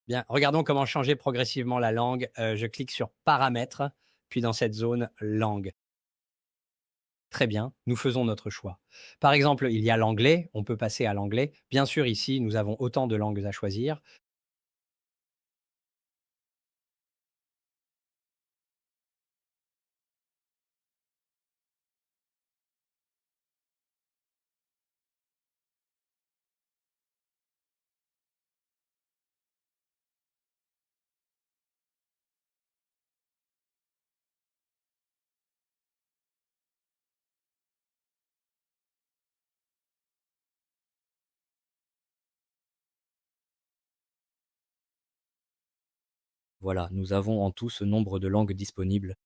Bien, regardons comment changer progressivement la langue. Je clique sur paramètres, puis dans cette zone langue. Très bien, nous faisons notre choix. Par exemple, il y a l'anglais, on peut passer à l'anglais. Bien sûr, ici, nous avons autant de langues à choisir. Voilà, nous avons en tout ce nombre de langues disponibles.